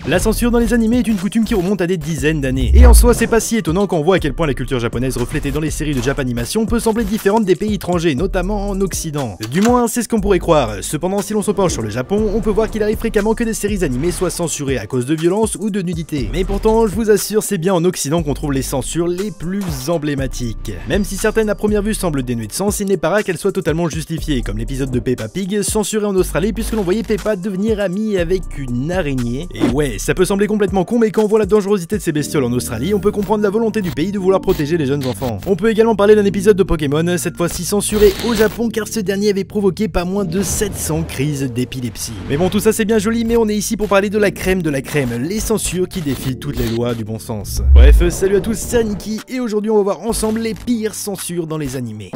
La censure dans les animés est une coutume qui remonte à des dizaines d'années. Et en soi, c'est pas si étonnant quand on voit à quel point la culture japonaise reflétée dans les séries de Japanimation peut sembler différente des pays étrangers, notamment en Occident. Du moins, c'est ce qu'on pourrait croire. Cependant, si l'on se penche sur le Japon, on peut voir qu'il arrive fréquemment que des séries animées soient censurées à cause de violence ou de nudité. Mais pourtant, je vous assure, c'est bien en Occident qu'on trouve les censures les plus emblématiques. Même si certaines à première vue semblent dénuées de sens, il n'est pas rare qu'elles soient totalement justifiées, comme l'épisode de Peppa Pig, censuré en Australie puisque l'on voyait Peppa devenir amie avec une araignée. Et ouais, ça peut sembler complètement con, mais quand on voit la dangerosité de ces bestioles en Australie, on peut comprendre la volonté du pays de vouloir protéger les jeunes enfants. On peut également parler d'un épisode de Pokémon, cette fois-ci censuré au Japon car ce dernier avait provoqué pas moins de 700 crises d'épilepsie. Mais bon, tout ça c'est bien joli, mais on est ici pour parler de la crème, les censures qui défient toutes les lois du bon sens. Bref, salut à tous, c'est Aniki, et aujourd'hui on va voir ensemble les pires censures dans les animés.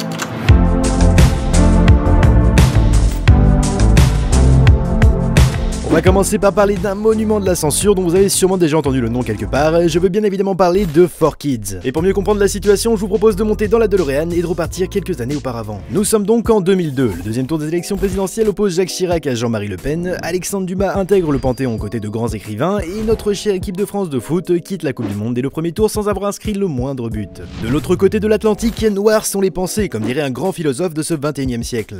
On va commencer par parler d'un monument de la censure dont vous avez sûrement déjà entendu le nom quelque part. Je veux bien évidemment parler de 4Kids. Et pour mieux comprendre la situation, je vous propose de monter dans la DeLorean et de repartir quelques années auparavant. Nous sommes donc en 2002. Le deuxième tour des élections présidentielles oppose Jacques Chirac à Jean-Marie Le Pen, Alexandre Dumas intègre le Panthéon aux côtés de grands écrivains, et notre chère équipe de France de foot quitte la Coupe du Monde dès le premier tour sans avoir inscrit le moindre but. De l'autre côté de l'Atlantique, noirs sont les pensées, comme dirait un grand philosophe de ce 21e siècle.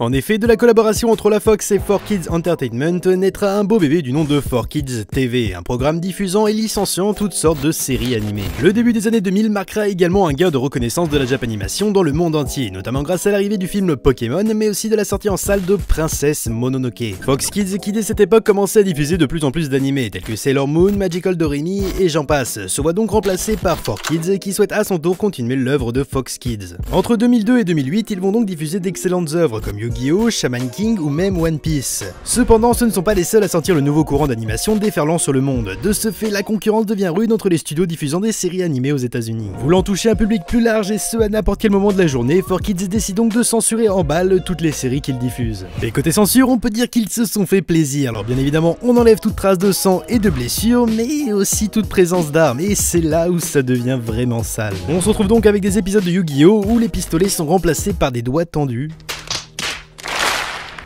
En effet, de la collaboration entre la Fox et 4Kids Entertainment naîtra un beau bébé du nom de 4Kids TV, un programme diffusant et licenciant toutes sortes de séries animées. Le début des années 2000 marquera également un gain de reconnaissance de la Japanimation dans le monde entier, notamment grâce à l'arrivée du film Pokémon, mais aussi de la sortie en salle de Princesse Mononoke. Fox Kids qui dès cette époque commençait à diffuser de plus en plus d'animés tels que Sailor Moon, Magical Doremi et j'en passe, se voit donc remplacé par 4Kids qui souhaite à son tour continuer l'œuvre de Fox Kids. Entre 2002 et 2008, ils vont donc diffuser d'excellentes œuvres comme Yu-Gi-Oh, Shaman King ou même One Piece. Cependant, ce ne sont pas les seuls à sentir le nouveau courant d'animation déferlant sur le monde. De ce fait, la concurrence devient rude entre les studios diffusant des séries animées aux États-Unis. Voulant toucher un public plus large et ce à n'importe quel moment de la journée, 4Kids décide donc de censurer en balle toutes les séries qu'ils diffusent. Et côté censure, on peut dire qu'ils se sont fait plaisir. Alors bien évidemment, on enlève toute trace de sang et de blessures, mais aussi toute présence d'armes, et c'est là où ça devient vraiment sale. On se retrouve donc avec des épisodes de Yu-Gi-Oh où les pistolets sont remplacés par des doigts tendus.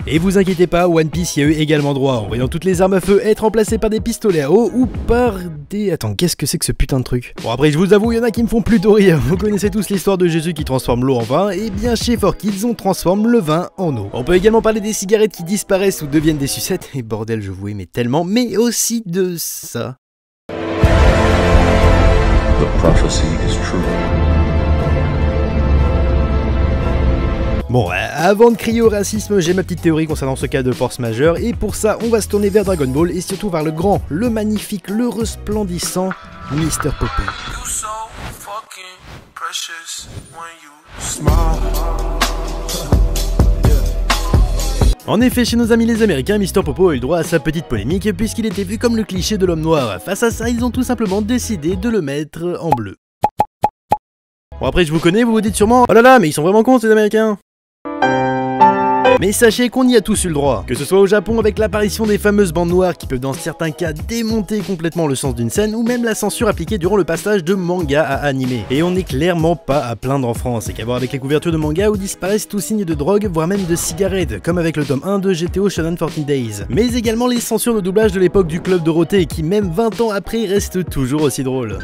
Et vous inquiétez pas, One Piece y a eu également droit, en voyant toutes les armes à feu être remplacées par des pistolets à eau ou par des... Attends, qu'est-ce que c'est que ce putain de truc? Bon après je vous avoue, il y en a qui me font plutôt rire. Vous connaissez tous l'histoire de Jésus qui transforme l'eau en vin, et bien chez 4Kids on transforme le vin en eau. On peut également parler des cigarettes qui disparaissent ou deviennent des sucettes, et bordel je vous aimais tellement, mais aussi de ça. The prophecy is true. Bon, avant de crier au racisme, j'ai ma petite théorie concernant ce cas de force majeure, et pour ça, on va se tourner vers Dragon Ball, et surtout vers le grand, le magnifique, le resplendissant Mr. Popo. En effet, chez nos amis les Américains, Mr. Popo a eu le droit à sa petite polémique, puisqu'il était vu comme le cliché de l'homme noir. Face à ça, ils ont tout simplement décidé de le mettre en bleu. Bon après je vous connais, vous vous dites sûrement « Oh là là, mais ils sont vraiment cons ces Américains !» Mais sachez qu'on y a tous eu le droit. Que ce soit au Japon avec l'apparition des fameuses bandes noires qui peuvent dans certains cas démonter complètement le sens d'une scène, ou même la censure appliquée durant le passage de manga à animé. Et on n'est clairement pas à plaindre en France, et qu'à voir avec les couvertures de manga où disparaissent tout signe de drogue, voire même de cigarettes, comme avec le tome 1 de GTO Shonen 14 Days. Mais également les censures de doublage de l'époque du Club Dorothée, qui même 20 ans après restent toujours aussi drôles.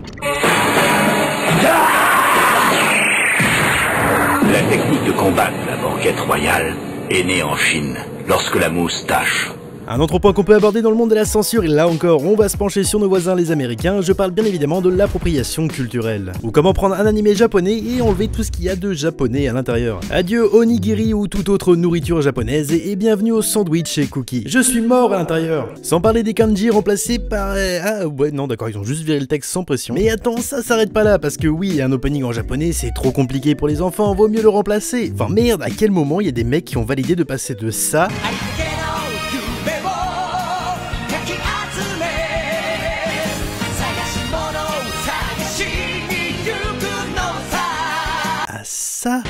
La technique de combat de la banquette royale est née en Chine, lorsque la mousse tâche. Un autre point qu'on peut aborder dans le monde de la censure, et là encore, on va se pencher sur nos voisins les Américains, je parle bien évidemment de l'appropriation culturelle. Ou comment prendre un animé japonais et enlever tout ce qu'il y a de japonais à l'intérieur. Adieu onigiri ou toute autre nourriture japonaise, et bienvenue au sandwich et cookies. Je suis mort à l'intérieur. Sans parler des kanji remplacés par... Ah ouais, non d'accord, ils ont juste viré le texte sans pression. Mais attends, ça s'arrête pas là, parce que oui, un opening en japonais, c'est trop compliqué pour les enfants, vaut mieux le remplacer. Enfin merde, à quel moment il y a des mecs qui ont validé de passer de ça... ça.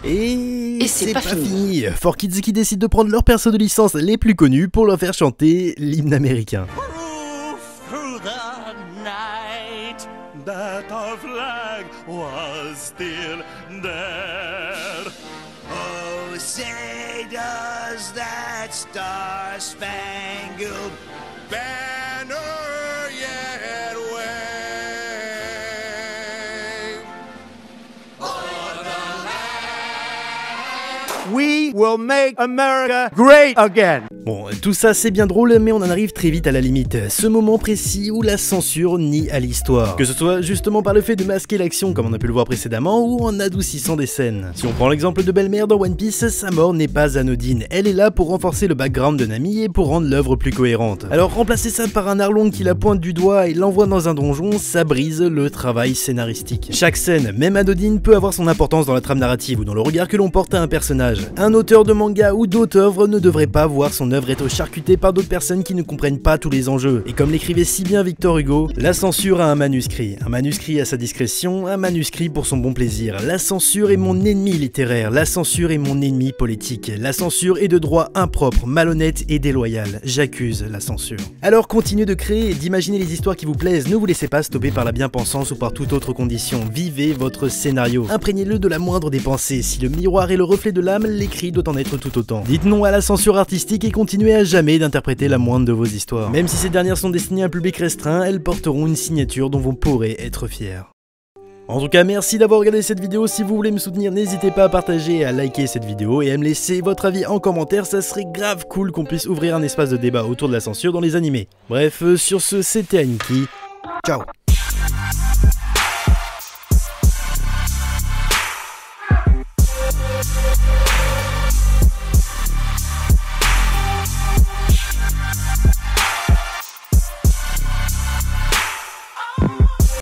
Et c'est pas fini. 4Kids qui décident de prendre leurs persos de licence les plus connus pour leur faire chanter l'hymne américain. night that our flag was still there. Oh, say does that star-spangled banner yet wave? We will make America great again. Bon, tout ça c'est bien drôle, mais on en arrive très vite à la limite. Ce moment précis où la censure nie à l'histoire. Que ce soit justement par le fait de masquer l'action comme on a pu le voir précédemment, ou en adoucissant des scènes. Si on prend l'exemple de Belle-Mère dans One Piece, sa mort n'est pas anodine. Elle est là pour renforcer le background de Nami et pour rendre l'œuvre plus cohérente. Alors remplacer ça par un Arlong qui la pointe du doigt et l'envoie dans un donjon, ça brise le travail scénaristique. Chaque scène, même anodine, peut avoir son importance dans la trame narrative ou dans le regard que l'on porte à un personnage. Un auteur de manga ou d'autres œuvres ne devrait pas voir son œuvre être charcutée par d'autres personnes qui ne comprennent pas tous les enjeux. Et comme l'écrivait si bien Victor Hugo, la censure a un manuscrit à sa discrétion, un manuscrit pour son bon plaisir. La censure est mon ennemi littéraire, la censure est mon ennemi politique, la censure est de droit impropre, malhonnête et déloyale. J'accuse la censure. Alors continuez de créer et d'imaginer les histoires qui vous plaisent, ne vous laissez pas stopper par la bien-pensance ou par toute autre condition. Vivez votre scénario, imprégnez-le de la moindre des pensées. Si le miroir est le reflet de l'âme, l'écrit doit en être tout autant. Dites non à la censure artistique et continuez à jamais d'interpréter la moindre de vos histoires. Même si ces dernières sont destinées à un public restreint, elles porteront une signature dont vous pourrez être fiers. En tout cas, merci d'avoir regardé cette vidéo. Si vous voulez me soutenir, n'hésitez pas à partager et à liker cette vidéo et à me laisser votre avis en commentaire. Ça serait grave cool qu'on puisse ouvrir un espace de débat autour de la censure dans les animés. Bref, sur ce, c'était Aniki. Ciao.